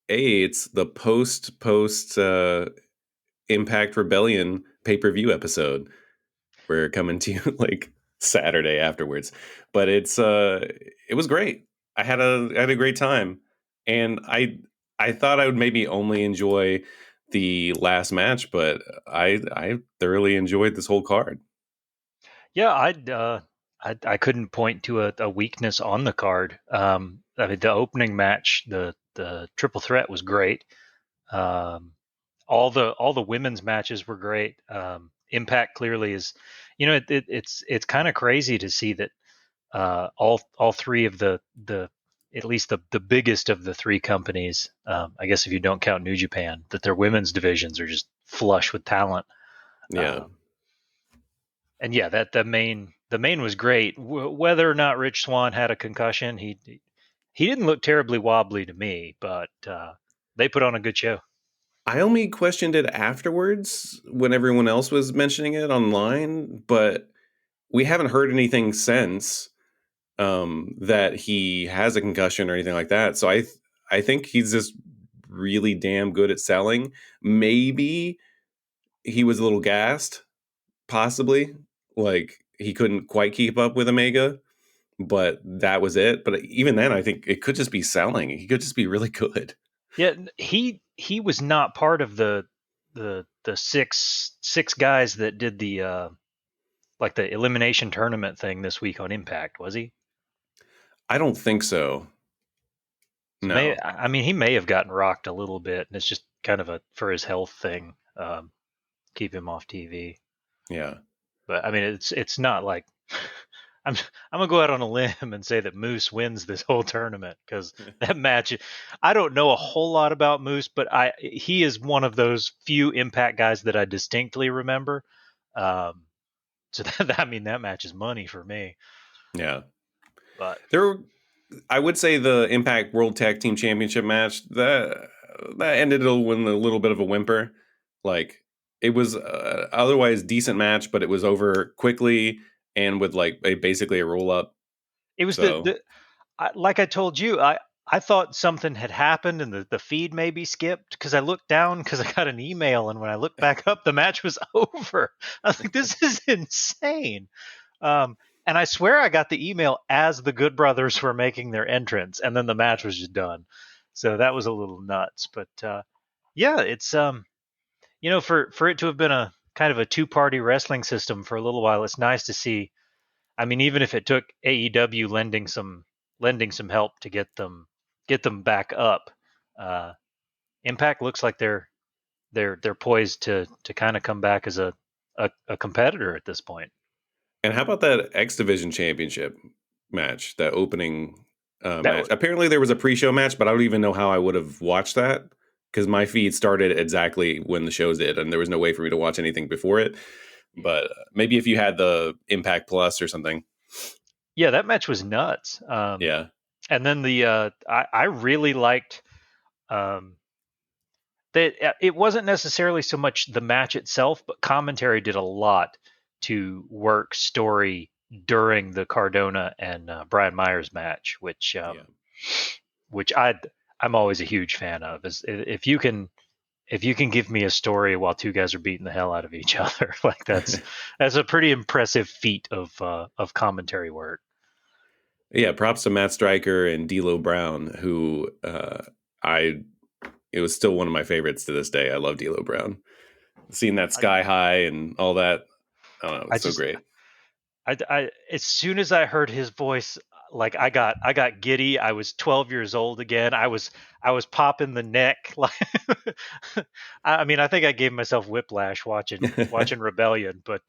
Hey, it's the post Impact Rebellion pay-per-view episode. We're coming to you like Saturday afterwards. But it was great. I had a great time. And I thought I would maybe only enjoy the last match, but I thoroughly enjoyed this whole card. Yeah, I couldn't point to a weakness on the card. I mean, the opening match, the triple threat was great. Um, all the women's matches were great. Impact clearly is, it's kind of crazy to see that all three of the at least the biggest of the three companies, I guess if you don't count New Japan, that their women's divisions are just flush with talent. Yeah. Um, and yeah, that the main was great. Whether or not Rich Swann had a concussion, he didn't look terribly wobbly to me, but they put on a good show. I only questioned it afterwards when everyone else was mentioning it online, but we haven't heard anything since that he has a concussion or anything like that. So I think he's just really damn good at selling. Maybe he was a little gassed, possibly. Like he couldn't quite keep up with Omega, but that was it. But even then, I think it could just be selling. He could just be really good. Yeah, he was not part of the six guys that did the like the elimination tournament thing this week on Impact, was he? I don't think so. So may No. I mean he may have gotten rocked a little bit, and it's just kind of a for his health thing, keep him off TV. Yeah. But I mean it's not like I'm I'm gonna go out on a limb and say that Moose wins this whole tournament because that match. I don't know a whole lot about Moose, but he is one of those few Impact guys that I distinctly remember. Um, so I mean that match is money for me. Yeah. But There I would say the Impact World Tag Team Championship match that ended with a little bit of a whimper. Like it was otherwise decent match, but it was over quickly and with like basically a roll up. it was So like I told you, I thought something had happened and the feed maybe skipped because I looked down because I got an email and when I looked back up, the match was over. I was like, this is insane. Um, and I swear I got the email as the Good Brothers were making their entrance, and then the match was just done. So that was a little nuts. But yeah, it's for it to have been a kind of a two-party wrestling system for a little while, it's nice to see. I mean, even if it took AEW lending some help to get them back up, uh, Impact looks like they're poised to kind of come back as a competitor at this point. and how about that X Division Championship match? That opening That match. Apparently there was a pre-show match, but I don't even know how I would have watched that because my feed started exactly when the shows did, and there was no way for me to watch anything before it. But maybe if you had the Impact Plus or something. Yeah, that match was nuts. Yeah. And then I really liked um, that it wasn't necessarily so much the match itself, but commentary did a lot to work story during the Cardona and Brian Myers match, which Yeah. I'm always a huge fan of. Is if you can give me a story while two guys are beating the hell out of each other, like that's a pretty impressive feat of commentary work. Yeah, props to Matt Stryker and D'Lo Brown, who I it was still one of my favorites to this day. I love D'Lo Brown. Seeing that I, Sky High and all that, I don't know, I it's so just great. as soon as I heard his voice, like I got giddy. I was 12 years old again. I was popping the neck. Like, I mean, I think I gave myself whiplash watching Rebellion, but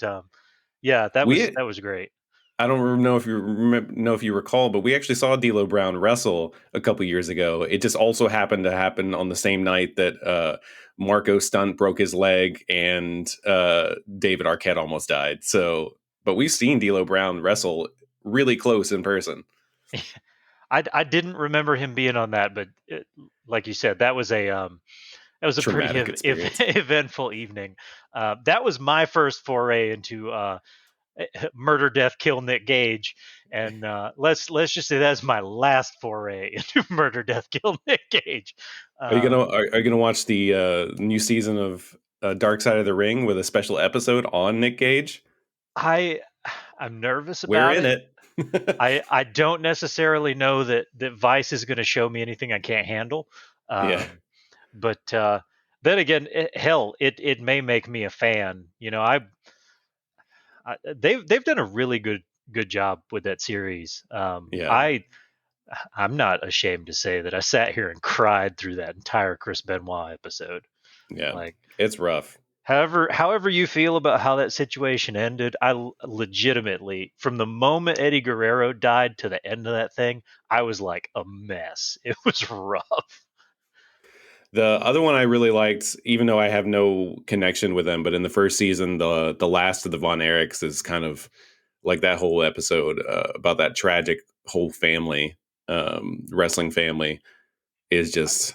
yeah, that was we that was great. I don't know if you know if you recall, but we actually saw D'Lo Brown wrestle a couple years ago. It just also happened to happen on the same night that Marco Stunt broke his leg and David Arquette almost died. So, but we've seen D'Lo Brown wrestle really close in person. I didn't remember him being on that, but like you said, that was a pretty Traumatic experience. eventful evening. That was my first foray into murder, death, kill Nick Gage, and let's just say that's my last foray into murder, death, kill Nick Gage. Are you gonna watch the new season of Dark Side of the Ring with a special episode on Nick Cage? I'm nervous We're about in it. it. I don't necessarily know that Vice is going to show me anything I can't handle. Yeah, But then again, it may make me a fan. They've done a really good job with that series. yeah, I'm not ashamed to say that I sat here and cried through that entire Chris Benoit episode. yeah. Like, It's rough. however you feel about how that situation ended, legitimately, from the moment Eddie Guerrero died to the end of that thing, I was like a mess. It was rough. The other one I really liked, even though I have no connection with them, but in the first season, the last of the Von Erichs is kind of like that whole episode about that tragic whole family, wrestling family, is just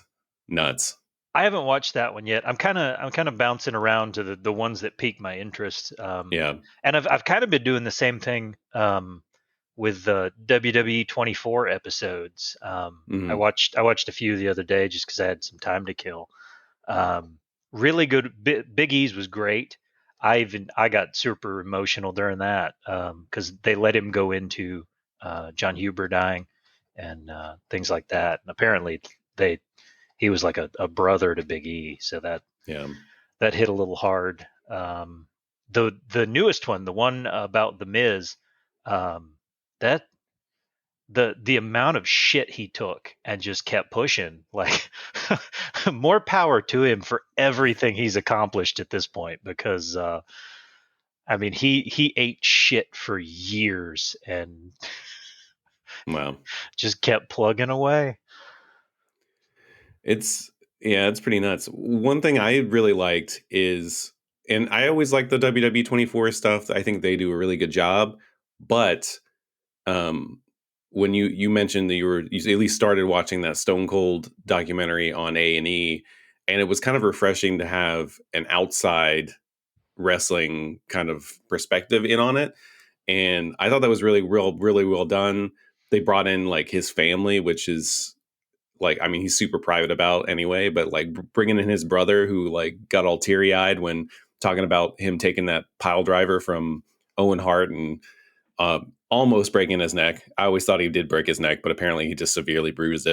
nuts. I haven't watched that one yet. I'm kind of bouncing around to the ones that pique my interest. Yeah, And I've kind of been doing the same thing with the WWE 24 episodes. I hmm watched a few the other day just because I had some time to kill. Um, really good. Big E's was great. I got super emotional during that because they let him go into John Huber dying and things like that. And apparently he was like a brother to Big E, so yeah. that hit a little hard. The newest one, the one about the Miz, that the amount of shit he took and just kept pushing, like more power to him for everything he's accomplished at this point. Because I mean, he ate shit for years and Wow. just kept plugging away. It's yeah, it's pretty nuts. One thing I really liked is, and I always like the WWE 24 stuff. I think they do a really good job. But um, when you mentioned that you at least started watching that Stone Cold documentary on A&E, and it was kind of refreshing to have an outside wrestling kind of perspective in on it. And I thought that was really well done. They brought in like his family, which is like, I mean, he's super private about anyway, but like bringing in his brother who like got all teary eyed when talking about him taking that pile driver from Owen Hart and almost breaking his neck. I always thought he did break his neck, but apparently he just severely bruised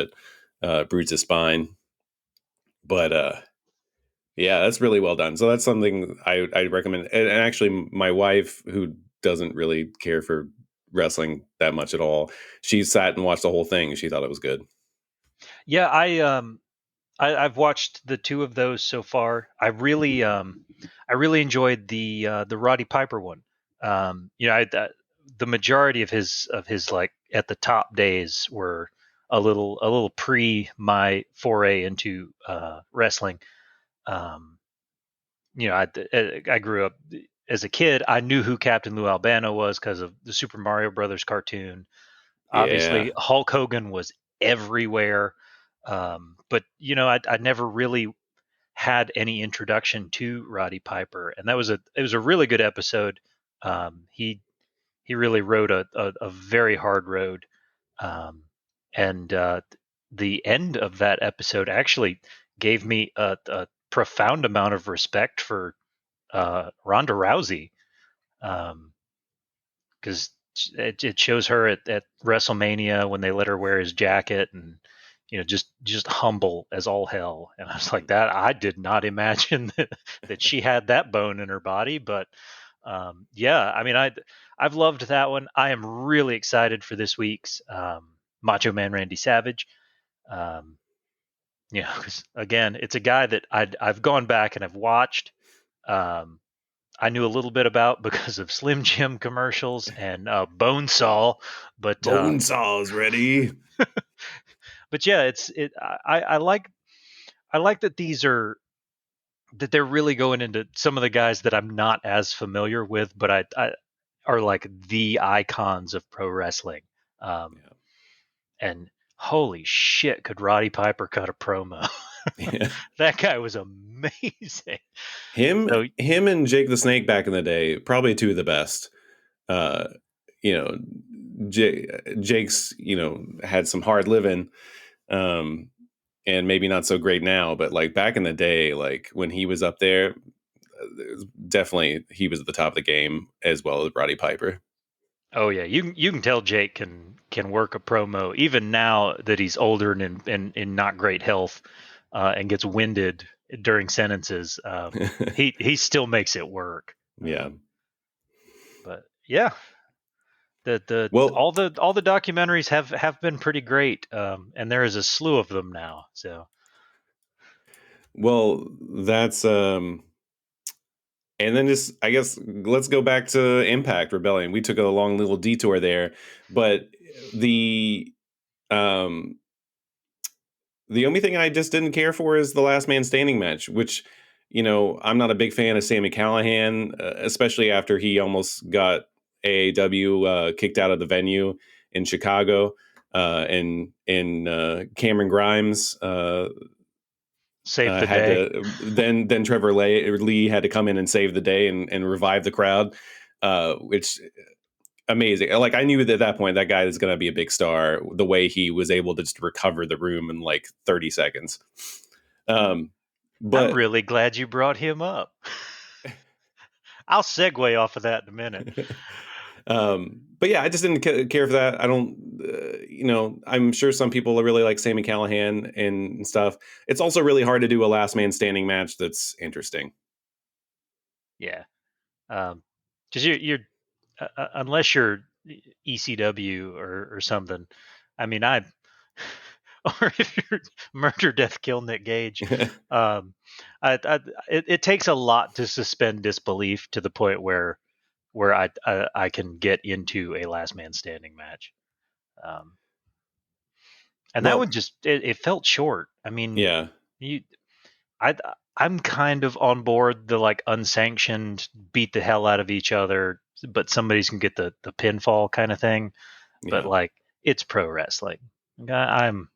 his spine. But yeah, that's really well done. So that's something I recommend. And actually, my wife, who doesn't really care for wrestling that much at all, she sat and watched the whole thing. She thought it was good. Yeah, I've watched the two of those so far. I really enjoyed the Roddy Piper one. The majority of his like at the top days were a little pre my foray into wrestling. Um, I grew up as a kid. I knew who Captain Lou Albano was because of the Super Mario Brothers cartoon. Yeah. Obviously, Hulk Hogan was everywhere. But I never really had any introduction to Roddy Piper, and it was a really good episode. He really rode a very hard road, um, and the end of that episode actually gave me a profound amount of respect for Ronda Rousey, because it shows her at WrestleMania when they let her wear his jacket and just humble as all hell. And I was like, that I did not imagine that she had that bone in her body. But yeah, I mean, I've loved that one. I am really excited for this week's Macho Man Randy Savage. Um, 'cause again, it's a guy that I've gone back and I've watched. Um, I knew a little bit about because of Slim Jim commercials and Bonesaw, but Bonesaw's ready. yeah, I like that that they're really going into some of the guys that I'm not as familiar with, but I are like the icons of pro wrestling. Um, Yeah. and holy shit, could Roddy Piper cut a promo? Yeah. That guy was amazing. Him So him and Jake the Snake back in the day, probably two of the best. uh, you know, Jake's, had some hard living, um, and maybe not so great now, but like back in the day, like when he was up there, definitely he was at the top of the game as well as Roddy Piper. Oh yeah, you can tell Jake can work a promo even now that he's older and in not great health, and gets winded during sentences. He still makes it work. Yeah. But yeah, the Well, all the documentaries have been pretty great, and there is a slew of them now. So well, that's and then just I guess let's go back to Impact Rebellion. We took a long little detour there, but the um the only thing I just didn't care for is the last man standing match, which, I'm not a big fan of Sami Callihan, especially after he almost got AAW kicked out of the venue in Chicago, and Cameron Grimes save the had day. to then Trevor Lee had to come in and save the day and revive the crowd, which amazing. Like I knew that at that point that guy is going to be a big star. The way he was able to just recover the room in like 30 seconds. Um, I'm but really glad you brought him up. I'll segue off of that in a minute. but yeah, I just didn't care for that. I don't, I'm sure some people really like Sami Callihan and stuff. It's also really hard to do a last man standing match that's interesting. Yeah, because you're unless you're ECW or something. I mean, or if you're Murder Death Kill Nick Gage, um, it takes a lot to suspend disbelief to the point where I can get into a last man standing match. Um, and that one Well, just it felt short. I mean, yeah, you I I'm kind of on board the like unsanctioned beat the hell out of each other, but somebody's can get the pinfall kind of thing. But yeah. like it's pro wrestling. I'm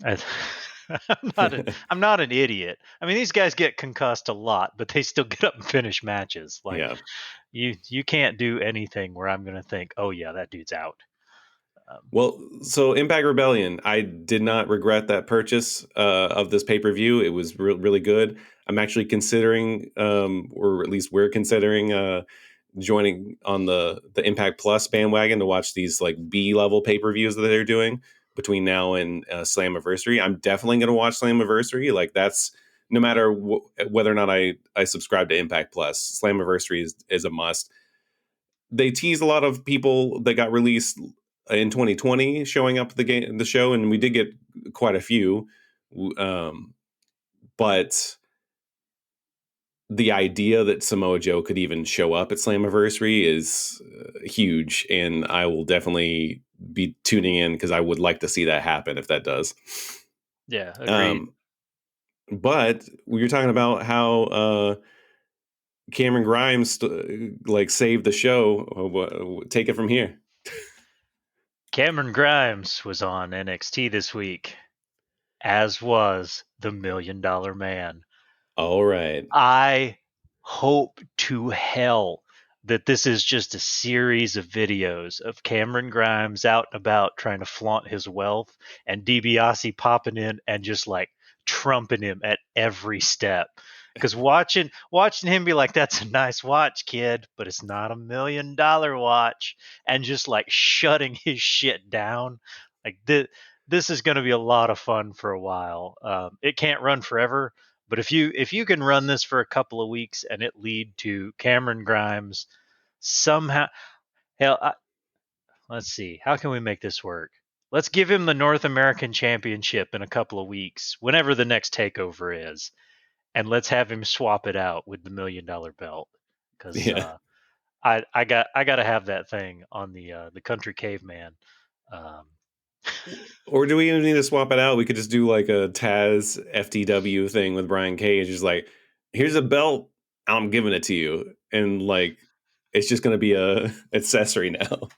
I, I'm not an idiot. I mean, these guys get concussed a lot, but they still get up and finish matches. Like Yeah. you can't do anything where I'm going to think, oh yeah, that dude's out. Well, so Impact Rebellion, I did not regret that purchase of this pay per view. It was really good. I'm actually considering, or at least we're considering, joining on the Impact Plus bandwagon to watch these like B level pay per views that they're doing between now and Slammiversary. I'm definitely going to watch Slammiversary. Like that's no matter whether or not I subscribe to Impact Plus, Slammiversary is a must. They tease a lot of people that got released in 2020 showing up at the show, and we did get quite a few. Um, but the idea that Samoa Joe could even show up at Slammiversary is huge, and I will definitely be tuning in because I would like to see that happen if that does. Yeah, agreed. Um, but we were talking about how Cameron Grimes like saved the show. Take it from here. Cameron Grimes was on NXT this week, as was the Million Dollar Man. All right. I hope to hell that this is just a series of videos of Cameron Grimes out and about trying to flaunt his wealth and DiBiase popping in and just like trumping him at every step. Because watching him be like, "That's a nice watch, kid, but it's not $1 million watch," and just like shutting his shit down, like this is going to be a lot of fun for a while. It can't run forever, but if you can run this for a couple of weeks and it lead to Cameron Grimes somehow, hell, let's see, how can we make this work? Let's give him the North American Championship in a couple of weeks, whenever the next takeover is, and let's have him swap it out with the $1 million belt because Yeah. I got to have that thing on the Country Caveman. Um, Or do we even need to swap it out? We could just do like a Taz FTW thing with Brian Cage. Just like, here's a belt, I'm giving it to you, and like, it's just going to be a accessory now.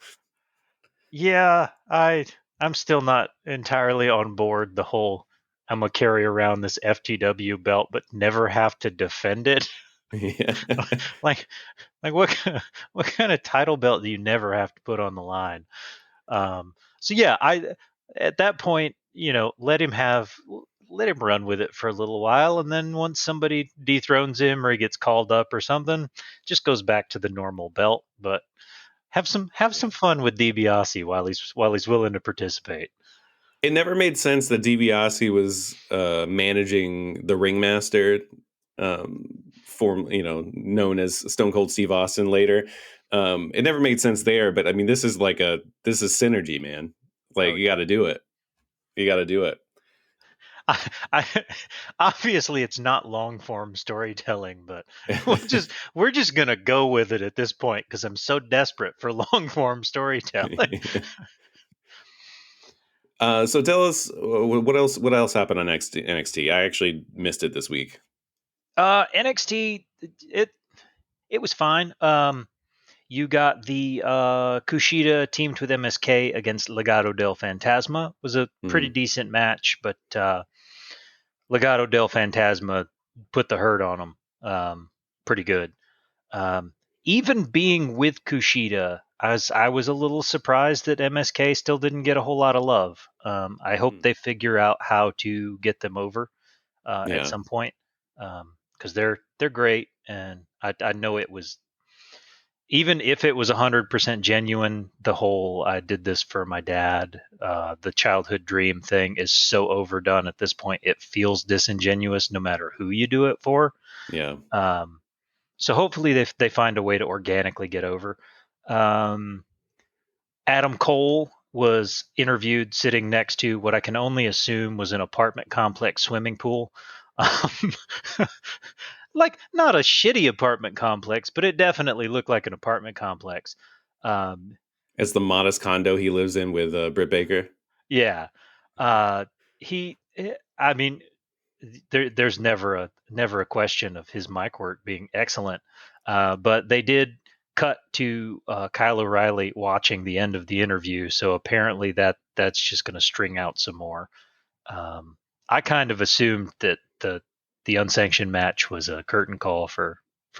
Yeah, I'm still not entirely on board the whole I'm gonna carry around this FTW belt but never have to defend it. Yeah. like like what kind of title belt do you never have to put on the line? So yeah, I at that point, let him run with it for a little while, and then once somebody dethrones him or he gets called up or something, just goes back to the normal belt. But have some Yeah. fun with DiBiase while he's willing to participate. It never made sense that DiBiase was managing the ringmaster, um, known as Stone Cold Steve Austin later. It never made sense there, but I mean, this is synergy, man. Like Oh you got yeah. to do it. You got to do it. I obviously it's not long form storytelling, but we're just gonna go with it at this point because I'm so desperate for long form storytelling. So tell us what else. What else happened on NXT? I actually missed it this week. NXT, it was fine. You got the Kushida teamed with MSK against Legado del Fantasma. It was a pretty Hmm. decent match, but Legado del Fantasma put the hurt on them pretty good. Um, Even being with Kushida, I was a little surprised that MSK still didn't get a whole lot of love. I hope Hmm. they figure out how to get them over at Yeah. some point because they're great, and I know it was, even if it was 100% genuine, the whole "I did this for my dad," the childhood dream thing is so overdone at this point. It feels disingenuous no matter who you do it for. Yeah. Um, so hopefully they find a way to organically get over. Um, Adam Cole was interviewed sitting next to what I can only assume was an apartment complex swimming pool. Um, like not a shitty apartment complex, but it definitely looked like an apartment complex. Um, It's the modest condo he lives in with Britt Baker. yeah, I mean, there's never a question of his mic work being excellent, but they did cut to Kyle O'Reilly watching the end of the interview, so apparently that's just going to string out some more. Um, I kind of assumed that the unsanctioned match was a curtain call for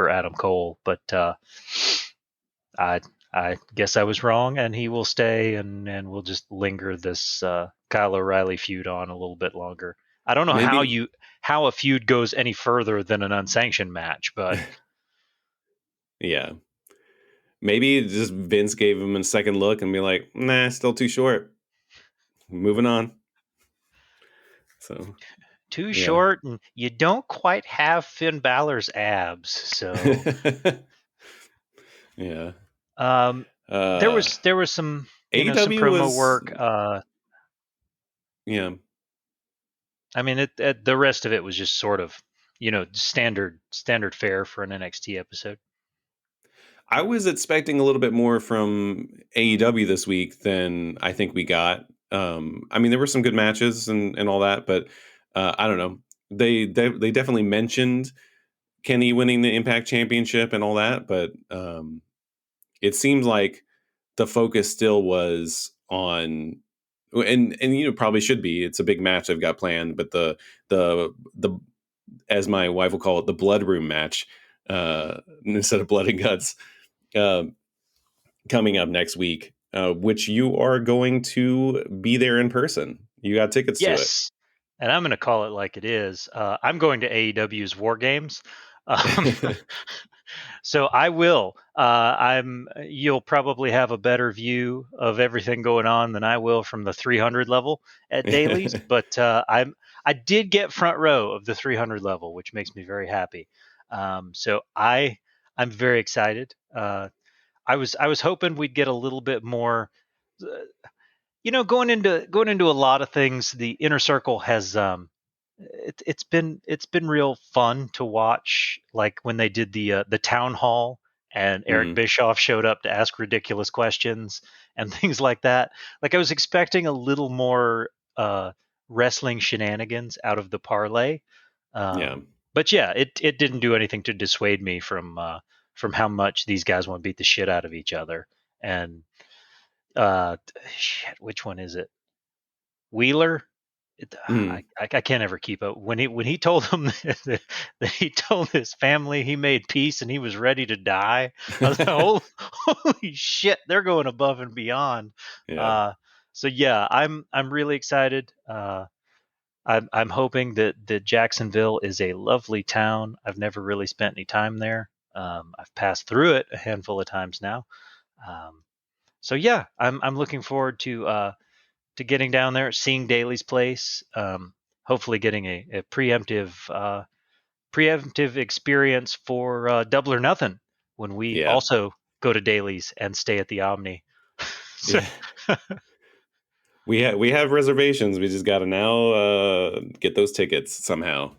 Adam Cole, but I I guess I was wrong, and he will stay, and we'll just linger this Kyle O'Reilly feud on a little bit longer. I don't know Maybe. how a feud goes any further than an unsanctioned match, but Yeah. Maybe just Vince gave him a second look and be like, nah, still too short. Moving on. So too yeah. short, and you don't quite have Finn Balor's abs. So Yeah. um, there Uh was there was some AEW promo was work. yeah. I mean, the rest of it was just sort of standard fare for an NXT episode. I was expecting a little bit more from AEW this week than I think we got. I mean, there were some good matches and all that, but I don't know. They definitely mentioned Kenny winning the Impact Championship and all that, but it seems like the focus still was on, and probably should be. It's a big match I've got planned, but the as my wife will call it, the blood room match instead of blood and guts. Uh, Coming up next week, which you are going to be there in person. You got tickets to it. Yes, and I'm going to call it like it is. I'm going to AEW's War Games. Um, so I will. You'll probably have a better view of everything going on than I will from the 300 level at Dailies. But I did get front row of the 300 level, which makes me very happy. So I'm very excited. I was hoping we'd get a little bit more. uh, going into a lot of things, the inner circle has it's been real fun to watch. Like when they did the town hall, and Eric Mhm. Bischoff showed up to ask ridiculous questions and things like that. Like I was expecting a little more wrestling shenanigans out of the parlay, Yeah. but yeah, it didn't do anything to dissuade me from how much these guys want to beat the shit out of each other. And shit, which one is it? Wheeler? I can't ever keep up. When he told them that he told his family he made peace and he was ready to die, I was like, holy shit, they're going above and beyond. Yeah. So yeah, I'm really excited. I'm hoping that Jacksonville is a lovely town. I've never really spent any time there. I've passed through it a handful of times now. Um, so yeah, I'm looking forward to getting down there, seeing Daly's place, hopefully getting a preemptive experience for Double or Nothing when we Yeah. also go to Daly's and stay at the Omni. So, Yeah. We have reservations. We just got to now get those tickets somehow.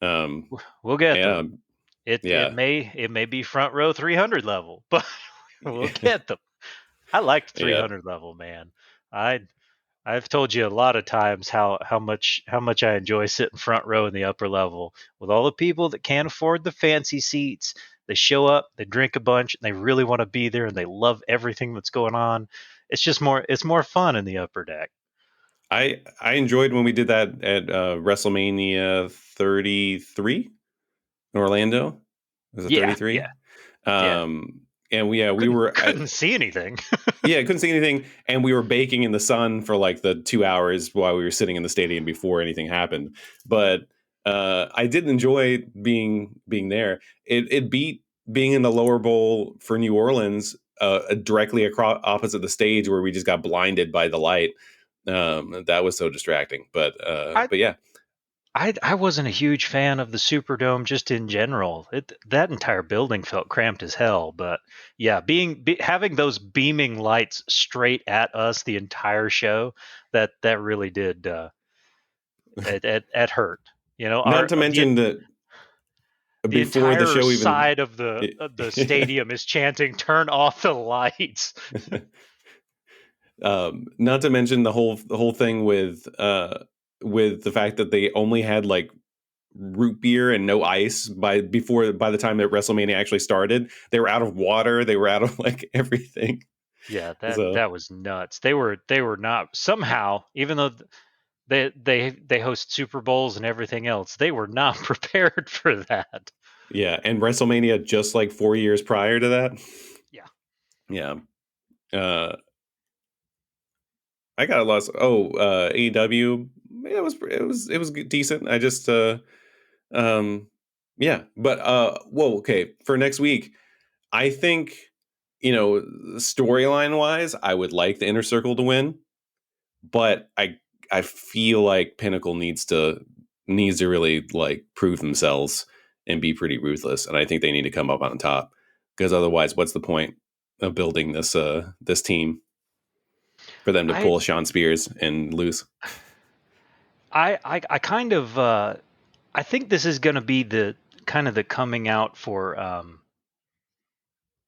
we'll get them. Yeah. It Yeah. may be front row 300 level, but we'll get them. I liked Yeah. 300 level, man. I I've told you a lot of times how much I enjoy sitting front row in the upper level with all the people that can't afford the fancy seats. They show up, they drink a bunch, and they really want to be there, and they love everything that's going on. It's more fun in the upper deck. I enjoyed when we did that at WrestleMania 33 in Orlando. Was it Yeah, 33? yeah, yeah. And we Couldn't were couldn't see anything. yeah, couldn't see anything, and we were baking in the sun for like the 2 hours while we were sitting in the stadium before anything happened. But I did enjoy being there. It beat being in the lower bowl for New Orleans, directly across opposite the stage where we just got blinded by the light. That was so distracting. I But yeah, I wasn't a huge fan of the Superdome just in general. That entire building felt cramped as hell. But yeah, having those beaming lights straight at us the entire show, that really did it hurt. You know, not to mention that the before the entire show even. side of the stadium is chanting, "Turn off the lights." Not to mention the whole thing with the fact that they only had like root beer and no ice by the time that WrestleMania actually started. They were out of water. They were out of like everything. Yeah, that So that was nuts. They were not somehow, even though they host Super Bowls and everything else, they were not prepared for that. yeah, and WrestleMania just like 4 years prior to that. Yeah. Yeah. Uh, I got lost. Oh, AEW. It was decent. I just um yeah, but whoa, okay. For next week, I think storyline wise, I would like the Inner Circle to win, but I feel like Pinnacle needs to really like prove themselves and be pretty ruthless, and I think they need to come up on top because otherwise, what's the point of building this team for them to I pull Sean Spears and lose? I kind of I think this is going to be the kind of the coming out for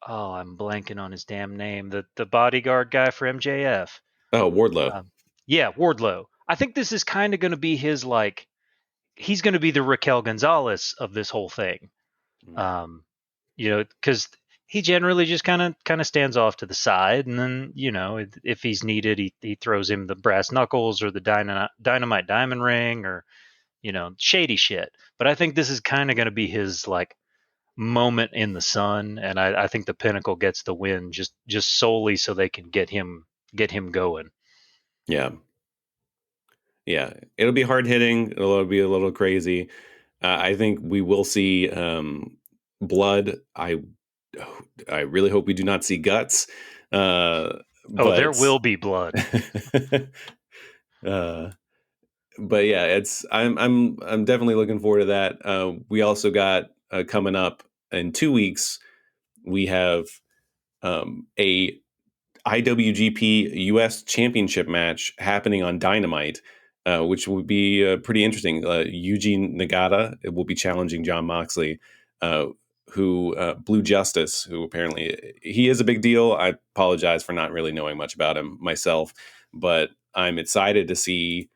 oh, I'm blanking on his damn name, the bodyguard guy for MJF. Oh, Wardlow. Yeah, Wardlow. I think this is kind of going to be his like he's going to be the Raquel Gonzalez of this whole thing. Mm. Because he generally just kind of stands off to the side, and then if he's needed, he throws him the brass knuckles or the dynamite diamond ring or shady shit. But I think this is kind of going to be his like moment in the sun, and I think the Pinnacle gets the win just solely so they can get him going. Yeah. Yeah, it'll be hard hitting. It'll be a little crazy. I think we will see blood. I really hope we do not see guts. Oh, there But will be blood. uh, but yeah, I'm definitely looking forward to that. We also got coming up in 2 weeks. We have a IWGP US Championship match happening on Dynamite, which would be pretty interesting. Eugene Nagata will be challenging John Moxley, who Blue Justice, who apparently he is a big deal. I apologize for not really knowing much about him myself, but I'm excited to see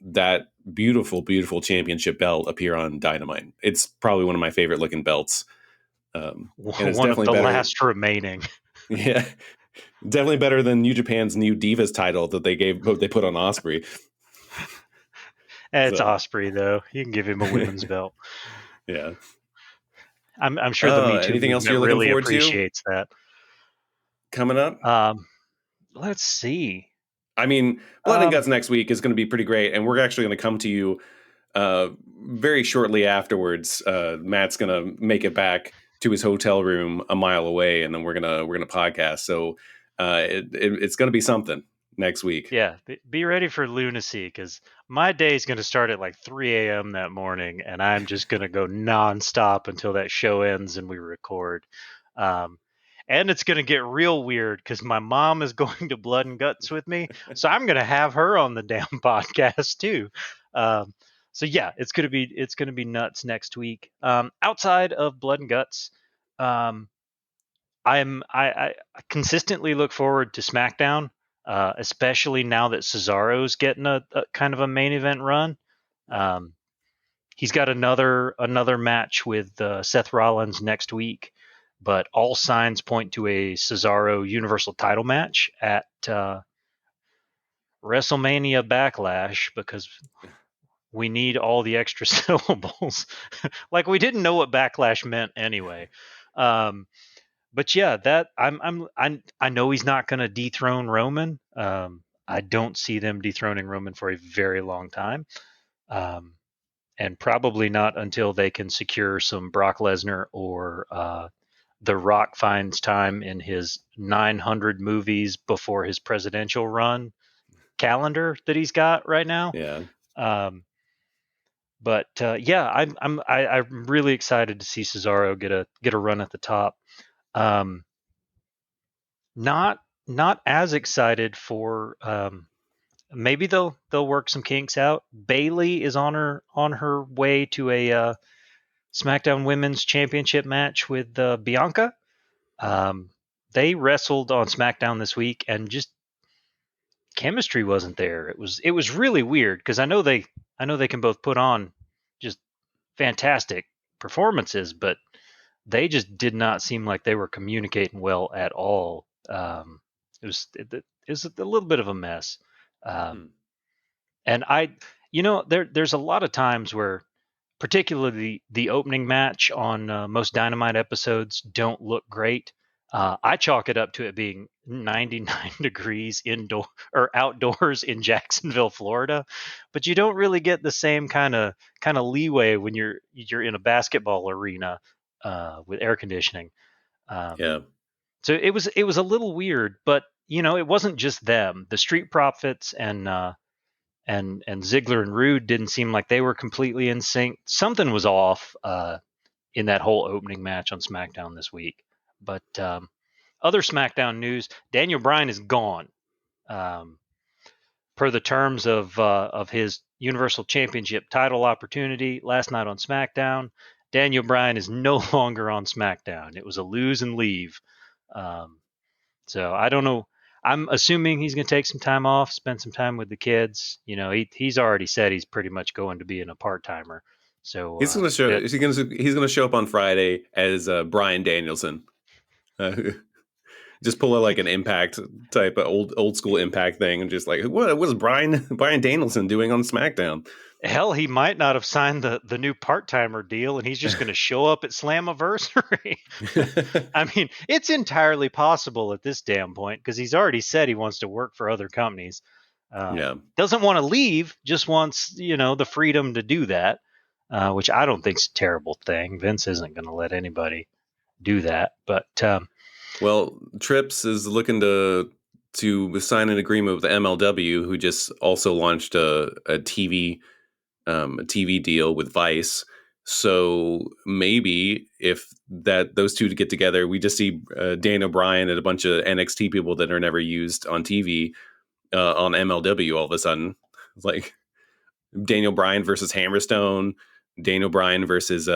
that beautiful, beautiful championship belt appear on Dynamite. It's probably one of my favorite looking belts. And it's One of definitely the better. last remaining. Yeah, definitely better than New Japan's new Divas title that they put on Osprey. It's So Osprey though. You can give him a women's belt. yeah. I'm sure the Me Too Anything else you're movement looking really forward to appreciates that. coming up? Um, let's see. I mean, Blood and Um, Guts next week is going to be pretty great, and we're actually going to come to you very shortly afterwards. Matt's going to make it back to his hotel room a mile away, and then we're gonna podcast. So it's going to be something next week. yeah, be ready for lunacy because my day is going to start at like 3 a.m. that morning, and I'm just going to go nonstop until that show ends and we record. Um, and it's going to get real weird because my mom is going to Blood and Guts with me, so I'm going to have her on the damn podcast too. Um, so yeah, it's going to be nuts next week. Outside of Blood and Guts, um, I consistently look forward to SmackDown, especially now that Cesaro's getting a kind of a main event run. Um, he's got another match with Seth Rollins next week, but all signs point to a Cesaro Universal Title match at WrestleMania Backlash because we need all the extra syllables. Like we didn't know what Backlash meant anyway. But yeah, that I know he's not going to dethrone Roman. I don't see them dethroning Roman for a very long time, and probably not until they can secure some Brock Lesnar or The Rock finds time in his 900 movies before his presidential run calendar that he's got right now. Yeah. Um, but yeah, I'm really excited to see Cesaro get a run at the top. Um, not as excited for maybe they'll work some kinks out. Bailey is on her way to a SmackDown Women's Championship match with Bianca. They wrestled on SmackDown this week, and just chemistry wasn't there. It was really weird because I know they can both put on just fantastic performances, but they just did not seem like they were communicating well at all. It was a little bit of a mess. Hmm. And there's a lot of times where, particularly the opening match on most Dynamite episodes, don't look great. I chalk it up to it being 99 degrees indoor or outdoors in Jacksonville, Florida, but you don't really get the same kind of leeway when you're in a basketball arena with air conditioning. Um, Yeah. so it was a little weird, but it wasn't just them. The Street Profits and Ziggler and Rude didn't seem like they were completely in sync. Something was off in that whole opening match on SmackDown this week. But other SmackDown news: Daniel Bryan is gone. Um, per the terms of his Universal Championship title opportunity last night on SmackDown, Daniel Bryan is no longer on SmackDown. It was a lose and leave. Um, so I don't know. I'm assuming he's going to take some time off, spend some time with the kids. He's already said he's pretty much going to be in a part timer. So He's gonna show. He's gonna show up on Friday as Brian Danielson. Uh, just pull out like an Impact type of old school Impact thing, and just like what was Brian Danielson doing on SmackDown? hell, he might not have signed the new part timer deal, and he's just going to show up at Slammiversary. I mean, it's entirely possible at this damn point because he's already said he wants to work for other companies. Yeah. Doesn't want to leave, just wants the freedom to do that, which I don't think's a terrible thing. Vince isn't going to let anybody do that, but Well, Trips is looking to sign an agreement with the MLW, who just also launched a TV deal with Vice. So maybe if those two get together, we just see Daniel Bryan and a bunch of NXT people that are never used on TV on MLW all of a sudden. Like Daniel Bryan versus Hammerstone, Daniel Bryan versus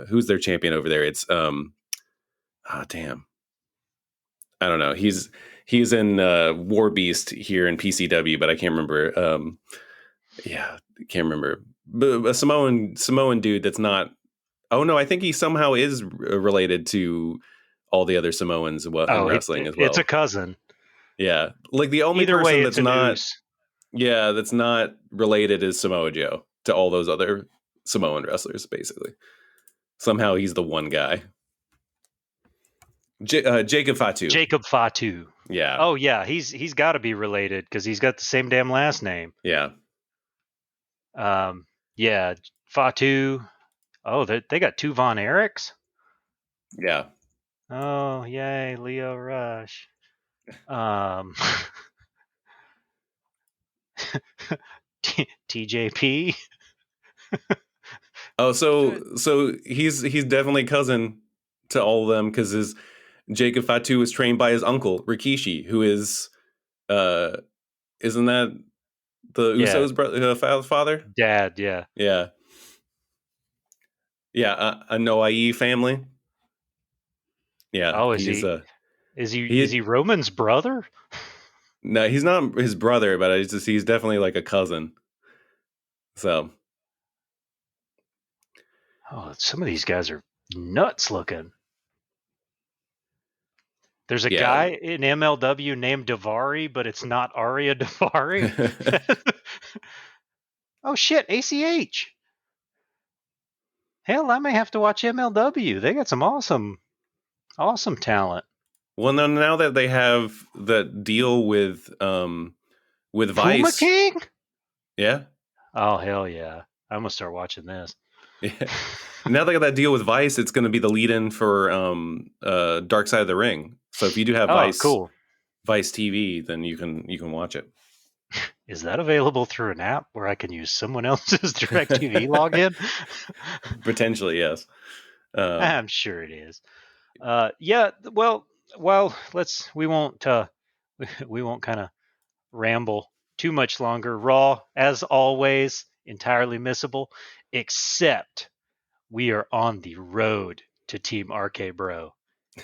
who's their champion over there? It's damn. I don't know. He's in War Beast here in PCW, but I can't remember. Yeah, can't remember. But a Samoan dude that's not. Oh no, I think he somehow is related to all the other Samoans in wrestling as well. It's a cousin. Yeah, like the only Either person way, that's it's a not. news. Yeah, that's not related is Samoa Joe. to all those other Samoan wrestlers, basically. Somehow he's the one guy. Jacob Fatu. Jacob Fatu. Yeah. Oh yeah, he's got to be related because he's got the same damn last name. Yeah. Yeah, Fatu. Oh, they got 2 Von Erichs. Yeah. Oh yay, Leo Rush. TJP. Oh, so he's definitely cousin to all of them because his Jacob Fatu was trained by his uncle Rikishi, who is isn't that the Usos' brother, father? Dad, yeah. Yeah. Yeah, a Noai family. Yeah. Oh, is he Roman's brother? No, he's not his brother, but he's definitely like a cousin. So. Oh, some of these guys are nuts looking. There's a guy in MLW named Davari, but it's not Arya Davari. Oh shit, ACH. Hell, I may have to watch MLW. They got some awesome talent. Well, now that they have the deal with Vice. Puma King? Yeah. Oh hell yeah. I'm gonna start watching this. Yeah. Now they got that deal with Vice, it's gonna be the lead-in for Dark Side of the Ring. So if you do have Vice TV, then you can watch it. Is that available through an app where I can use someone else's DirecTV login? Potentially, yes. I'm sure it is. Yeah. Well, we won't kind of ramble too much longer. Raw, as always, entirely missable, except we are on the road to Team RK Bro.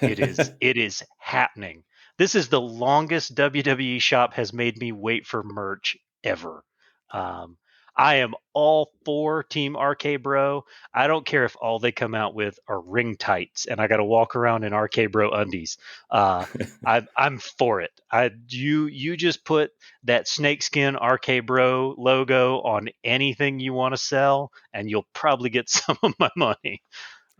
It is happening. This is the longest WWE shop has made me wait for merch ever. I am all for Team RK Bro. I don't care if all they come out with are ring tights and I got to walk around in RK Bro undies. I'm for it. You just put that snakeskin RK Bro logo on anything you want to sell, and you'll probably get some of my money.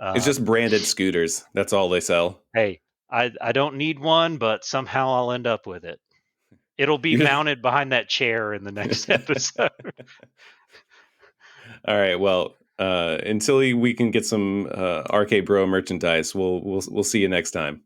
It's just branded scooters. That's all they sell. Hey, I don't need one, but somehow I'll end up with it. It'll be mounted behind that chair in the next episode. All right. Well, until we can get some RK Bro merchandise, we'll see you next time.